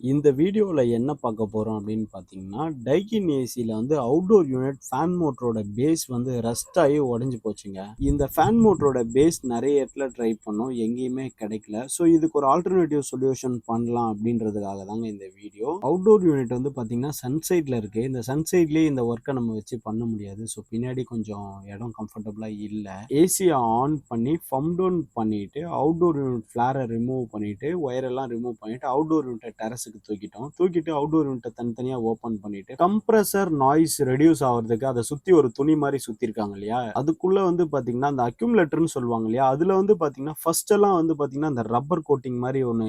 இந்த வீடியோல என்ன பார்க்க போறோம் அப்படின்னு பார்த்தீங்கன்னா, டைக்கின் ஏசில வந்து அவுட்டோர் யூனிட் ஃபேன் மோட்டரோட பேஸ் வந்து ரஸ்ட் ஆகி உடைஞ்சு போச்சுங்க. இந்த ஃபேன் மோட்டரோட பேஸ் நெறைய இடத்துல ட்ரை பண்ணோம். எங்கேயுமே கிடைக்கல. ஸோ இதுக்கு ஒரு ஆல்டர்னேட்டிவ் சொல்யூஷன் பண்ணலாம் அப்படின்றதுக்காக தாங்க இந்த வீடியோ. அவுட்டோர் யூனிட் வந்து பார்த்தீங்கன்னா, சன்சைட்ல இருக்கு. இந்த சன்சைட்லயே இந்த ஒர்க்க நம்ம வச்சு பண்ண முடியாது. ஸோ பின்னாடி கொஞ்சம் இடம் கம்ஃபர்டபுளா இல்ல. ஏசிய ஆன் பண்ணி பம்ப் டவுன் பண்ணிட்டு, அவுட்டோர் யூனிட் ஃபிளார ரிமூவ் பண்ணிட்டு, ஒயர் எல்லாம் ரிமூவ் பண்ணிட்டு, அவுட்டோர் யூனிட்ட டெரஸ்க்கு தூக்கிட்டோம். தூக்கிட்டு அவுட்டோர் யூனிட்ட தனித்தனியா ஓப்பன் பண்ணிட்டு, கம்ப்ரசர் நாய்ஸ் ரெடியூஸ் ஆவறதுக்கு அத சுத்தி ஒரு துணி மாரி சுத்திருக்காங்க இல்லையா? அதுக்குள்ள வந்து பாத்தீங்கன்னா, அந்த அக்யூமுலேட்டர்ன்னு சொல்லுவாங்க இல்லையா? அதுல வந்து பாத்தீங்கன்னா, ஃபர்ஸ்ட் எல்லாம் வந்து பாத்தீங்கன்னா, அந்த ரப்பர் கோட்டிங் மாரி ஒண்ணு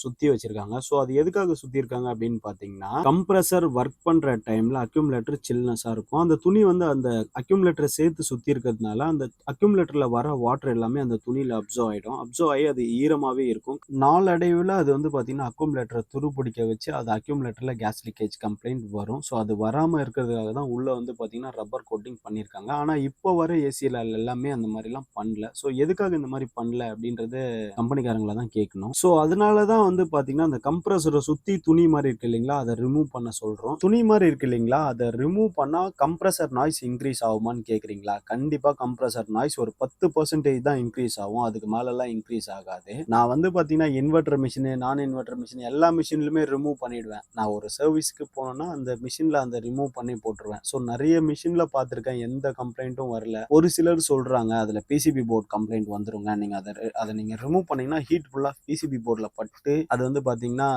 சுத்தி வச்சிருக்காங்க. ஸோ அது எதுக்காக சுத்தியிருக்காங்க அப்படின்னு பாத்தீங்கன்னா, கம்ப்ரசர் ஒர்க் பண்ற டைம்ல அக்யூமுலேட்டர் சில்னஸா இருக்கும். அந்த துணி வந்து அந்த அக்யூமுலேட்டர சேர்த்து சுத்தி இருக்கிறதுனால, அந்த அக்யூமுலேட்டர்ல வர வாட்டர் எல்லாமே அந்த துணியில அப்சர்வ் ஆயிடும். அப்சர்வ் ஆயி அது ஈரமாவே இருக்கும். நாளடைவுல அது வந்து பாத்தீங்கன்னா, அக்யூமுலேட்டர துருப்பிடிக்க வச்சு, அது அக்யூமுலேட்டர்ல கேஸ் லீக்கேஜ் கம்ப்ளைண்ட் வரும். ஸோ அது வராம இருக்கிறதுக்காக தான் உள்ள வந்து பாத்தீங்கன்னா, ரப்பர் கோட்டிங் பண்ணியிருக்காங்க. ஆனா இப்போ வர ஏசில எல்லாமே அந்த மாரிலாம் பண்ணல. ஸோ எதுக்காக இந்த மாரி பண்ணல அப்படின்றது கம்பெனிக்காரங்கள தான் கேட்கணும். ஸோ அதனால தான் வந்து பாத்தீங்கன்னா, அந்த கம்ப்ரசர சுத்தி துணி மாரி இருக்கு இல்லைங்களா? அத ரிமூவ் பண்ண சொல்றோம். துணி மாரி இருக்கு இல்லைங்களா? அத ரிமூவ் பண்ணா கம்ப்ரசர் நாய்ஸ் இன்கிரீஸ் ஆகுமான்னு கேட்கிறீங்களா? கண்டிப்பா கம்ப்ரசர் நாய்ஸ் ஒரு 10% தான் இன்கிரீஸ் ஆகும். அதுக்கு மேலலாம் இன்கிரீஸ் ஆகாது. நான் வந்து பாத்தீங்கன்னா, இன்வெர்டர் மிஷின், நான் இன்வெர்டர் மிஷின் எல்லா மிஷின்லயுமே ரிமூவ் பண்ணிடுவேன். நான் ஒரு சர்வீஸ்க்கு போனேன்னா, அந்த மிஷின்ல அந்த ரிமூவ் பண்ணி போட்டுருவேன். ஸோ நெறைய மிஷின்ல பார்த்துருக்கேன். எந்த கம்ப்ளைண்ட்டும் வரல. ஒரு சிலர் சொல்றாங்க, அதுல பிசிபி போர்ட் கம்ப்ளைண்ட் வந்துருங்க. நீங்க அத நீங்க ரிமூவ் பண்ணீங்கன்னா, ஹீட் ஃபுல்லா பிசிபி போர்ட்ல பட்டு, அது வந்து பார்த்தீங்கன்னா,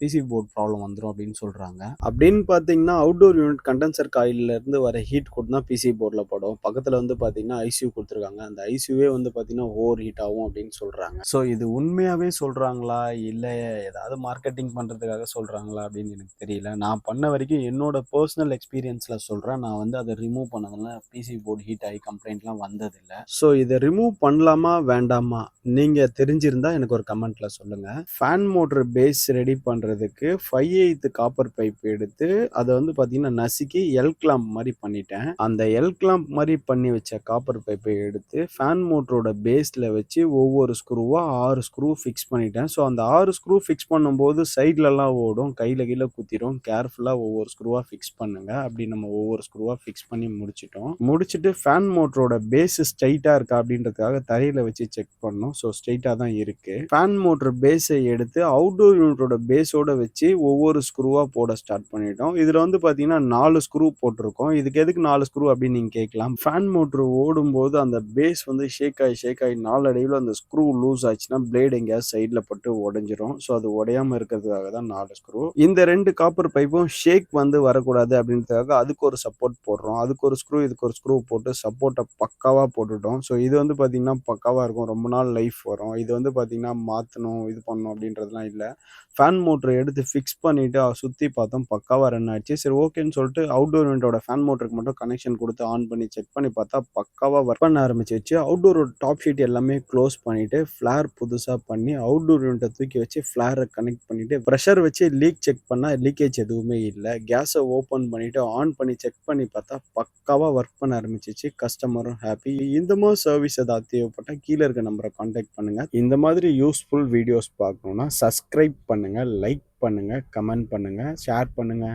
பிசிபி போர்ட் ப்ராப்ளம் வந்துரும் அப்படின்னு சொல்றாங்க. அப்படின்னு பார்த்தீங்கன்னா, அவுட்டோர் யூனிட் கண்டென்சர் காயில்ல இருந்து வர ஹீட் கூட தான் பிசிபி போர்ட்ல படும். பக்கத்துல வந்து பார்த்தீங்கன்னா, ஐசியூ குடுத்துருக்காங்க. அந்த ஐசியூவே வந்து பார்த்தீங்கன்னா, ஓவர் ஹீட் ஆகும் அப்படின்னு சொல்றாங்க. ஸோ இது உண்மையாவே சொல்றாங்களா? இல்ல ஏதாவது மார்க்கெட்டிங் பண்றதுக்காக சொல்றாங்களா அப்படின்னு எனக்கு தெரியல. நான் பண்ண வரைக்கும் என்னோட பெர்சனல் எக்ஸ்பீரியன்ஸ்ல சொல்றேன். நான் வந்து அத ரிமூவ் பண்ணதுனால பிசி போர்ட் ஹீட் ஆகி கம்ப்ளைண்ட்லாம் வந்ததில்ல. ஸோ இத ரிமூவ் பண்ணலாமா? வேண்டாமா? நீங்க தெரிஞ்சிருந்தா எனக்கு ஒரு கமெண்ட்ல சொல்லுங்க. ஃபேன் மோட்டர் பேஸ் ரெடி பண்றதுக்கு 5/8 காப்பர் பைப் எடுத்து அத வந்து பார்த்தீங்கன்னா நசுக்கி எல் கிளாம்ப் மாரி பண்ணிட்டேன். அந்த எல் கிளாம்ப் மாரி பண்ணி வச்ச காப்பர் பைப்பை எடுத்து ஃபேன் மோட்டரோட பேஸ்ல வச்சு ஒவ்வொரு ஸ்க்ரூவா 6 ஸ்க்ரூ ஃபிக்ஸ் பண்ணிட்டேன். ஸோ அந்த 6 ஸ்க்ரூ ஃபிக்ஸ் பண்ணும்போது சைட்லலாம் ஓடும். கையில கீழ குத்திரும். கேர்ஃபுல்லா ஒவ்வொரு ஸ்க்ரூவா ஃபிக்ஸ் பண்ணுங்க. அப்படி நம்ம ஒவ்வொரு ஸ்க்ரூவா ஃபிக்ஸ் பண்ணி முடிச்சுட்டோம். முடிச்சுட்டு ஃபேன் மோட்டரோட பேஸ் ஸ்ட்ரைட்டா இருக்கா அப்படின்றதுக்காக தரையில வச்சு செக் பண்ணோம். ஸோ ஸ்ட்ரைட்டா தான் இருக்கு. ஃபேன் மோட்டர் பேஸை எடுத்து அவுட்டோர் யூனிட்டோட பேஸோட வச்சு ஒவ்வொரு ஸ்க்ரூவா போட ஸ்டார்ட் பண்ணிட்டோம். இதுல வந்து பாத்தீங்கன்னா 4 ஸ்க்ரூ போட்டிருக்கோம். இதுக்கு எதுக்கு 4 ஸ்க்ரூ அப்படின்னு நீங்க கேட்கலாம். ஃபேன் மோட்டர் ஓடும்போது அந்த பேஸ் வந்து ஷேக் ஆகி நாளடைவுல அந்த ஸ்க்ரூ லூஸ் ஆச்சுன்னா பிளேடு எங்கேயாவது சைடுல பட்டு உடைஞ்சிரும். ஸோ அது உடையாம இருக்கிறதுக்காக தான் 4 ஸ்க்ரூ. இந்த 2 காப்பர் பைப்பும் ஷேக் வந்து வரக்கூடாது அப்படின்றதுக்காக அதுக்கு ஒரு சப்போர்ட் போடுறோம். அதுக்கு ஒரு ஸ்க்ரூ, இதுக்கு ஒரு ஸ்க்ரூ போட்டு சப்போர்ட்ட பக்காவா போட்டுட்டோம். ஸோ இது வந்து பார்த்தீங்கன்னா பக்காவா இருக்கும். ரொம்ப நாள் லைஃப் வரும். இது வந்து பார்த்தீங்கன்னா மாத்தணும், இது பண்ணணும் அப்படின்றதுலாம் இல்ல. ஃபேன் மோட்டர எடுத்து ஃபிக்ஸ் பண்ணிட்டு சுத்தி பார்த்தோம். பக்காவா ரன் ஆயிடுச்சு. சரி ஓகேன்னு சொல்லிட்டு அவுட்டோர் யூனிட்டோட ஃபேன் மோட்டருக்கு மட்டும் கனெக்ஷன் குடுத்து ஆன் பண்ணி செக் பண்ணி பார்த்தா பக்காவா ஒர்க் பண்ண ஆரம்பிச்சிருச்சு. அவுட்டோரோட டாப் ஷீட் எல்லாமே க்ளோஸ் பண்ணிட்டு, ஃப்ளேர் புதுசா பண்ணி, அவுட்டோர் யூனிட்ட தூக்கி வச்சு ஃப்ளேர கனெக்ட் பண்ணிட்டு, பிரஷர் வச்சு லீக் செக் பண்ணா லீக்கேஜ் எதுவுமே இல்ல. கேஸ ஓப்பன் பண்ணிட்டு, ஆன் பண்ணி செக் பண்ணி பார்த்தா பக்காவா ஒர்க் பண்ண ஆரம்பிச்சுச்சு. கஸ்டமரும் ஹேப்பி. இந்த மாதிரி சர்வீஸ் ஏதாவது தேவைப்பட்டா கீழ இருக்க நம்பர கான்டாக்ட் பண்ணுங்க. இந்த மாதிரி யூஸ்ஃபுல் வீடியோஸ் பார்க்கணும்னா சப்ஸ்கிரைப் பண்ணுங்க, லைக் பண்ணுங்க, கமெண்ட் பண்ணுங்க, ஷேர் பண்ணுங்க.